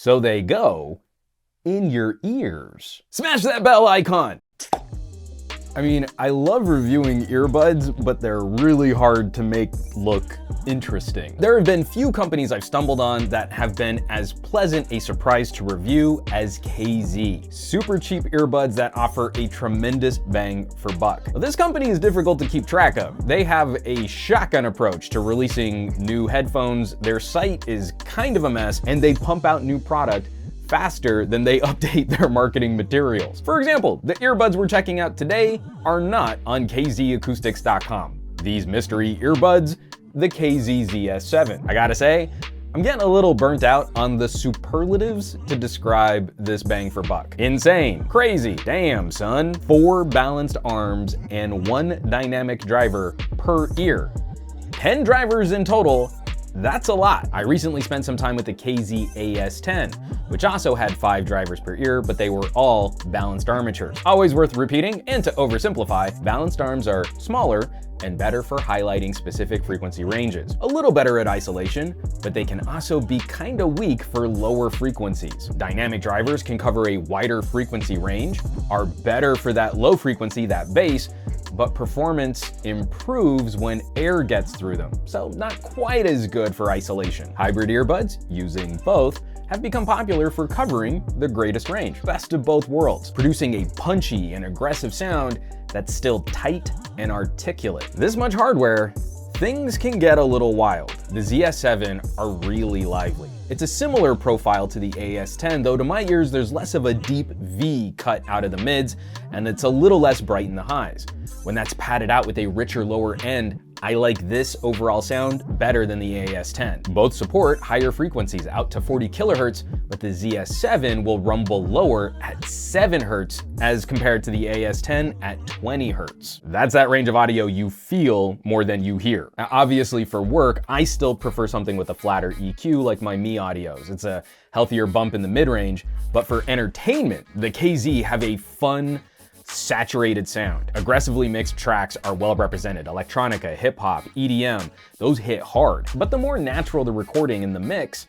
so they go in your ears. Smash that bell icon! I mean, I love reviewing earbuds, but they're really hard to make look interesting. There have been few companies I've stumbled on that have been as pleasant a surprise to review as KZ. Super cheap earbuds that offer a tremendous bang for buck. Now, this company is difficult to keep track of. They have a shotgun approach to releasing new headphones. Their site is kind of a mess, and they pump out new product faster than they update their marketing materials. For example, the earbuds we're checking out today are not on kzacoustics.com. These mystery earbuds, the KZ ZS7. I gotta say, I'm getting a little burnt out on the superlatives to describe this bang for buck. Insane, crazy, damn son. 4 balanced arms and 1 dynamic driver per ear. 10 drivers in total. That's a lot. I recently spent some time with the KZ AS10, which also had 5 drivers per ear, but they were all balanced armatures. Always worth repeating, and to oversimplify, balanced arms are smaller and better for highlighting specific frequency ranges. A little better at isolation, but they can also be kinda weak for lower frequencies. Dynamic drivers can cover a wider frequency range, are better for that low frequency, that bass, but performance improves when air gets through them, so not quite as good for isolation. Hybrid earbuds, using both, have become popular for covering the greatest range. Best of both worlds, producing a punchy and aggressive sound that's still tight and articulate. This much hardware, things can get a little wild. The ZS7 are really lively. It's a similar profile to the AS10, though to my ears there's less of a deep V cut out of the mids, and it's a little less bright in the highs. When that's padded out with a richer lower end, I like this overall sound better than the AS10. Both support higher frequencies out to 40 kilohertz, but the ZS7 will rumble lower at 7 hertz as compared to the AS10 at 20 hertz. That's that range of audio you feel more than you hear. Now, obviously for work, I still prefer something with a flatter EQ like my Mi Audios. It's a healthier bump in the mid-range, but for entertainment, the KZ have a fun, saturated sound. Aggressively mixed tracks are well represented. Electronica, hip hop, EDM, those hit hard. But the more natural the recording in the mix,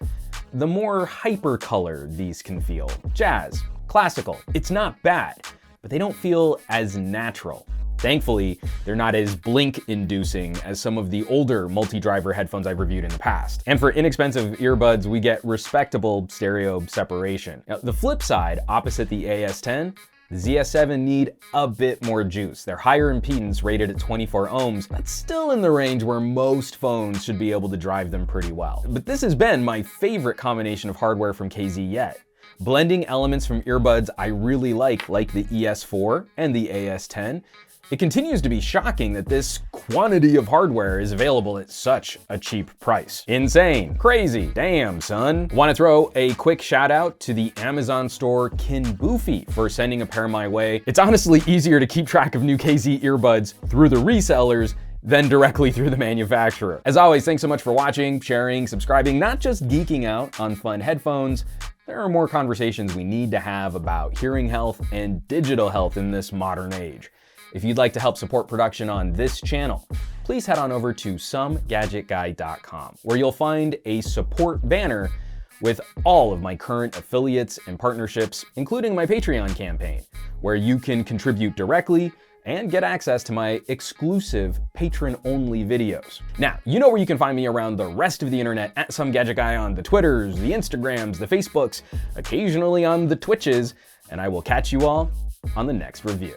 the more hyper-color these can feel. Jazz, classical, it's not bad, but they don't feel as natural. Thankfully, they're not as blink-inducing as some of the older multi-driver headphones I've reviewed in the past. And for inexpensive earbuds, we get respectable stereo separation. Now, the flip side, opposite the AS10, the ZS7 need a bit more juice. Their higher impedance, rated at 24 ohms, that's still in the range where most phones should be able to drive them pretty well. But this has been my favorite combination of hardware from KZ yet. Blending elements from earbuds I really like the ES4 and the AS10, it continues to be shocking that this quantity of hardware is available at such a cheap price. Insane, crazy, damn son. Want to throw a quick shout out to the Amazon store Kinboofy for sending a pair my way. It's honestly easier to keep track of new KZ earbuds through the resellers than directly through the manufacturer. As always, thanks so much for watching, sharing, subscribing, not just geeking out on fun headphones. There are more conversations we need to have about hearing health and digital health in this modern age. If you'd like to help support production on this channel, please head on over to SomeGadgetGuy.com, where you'll find a support banner with all of my current affiliates and partnerships, including my Patreon campaign, where you can contribute directly and get access to my exclusive patron-only videos. Now, you know where you can find me around the rest of the internet at SomeGadgetGuy on the Twitters, the Instagrams, the Facebooks, occasionally on the Twitches, and I will catch you all on the next review.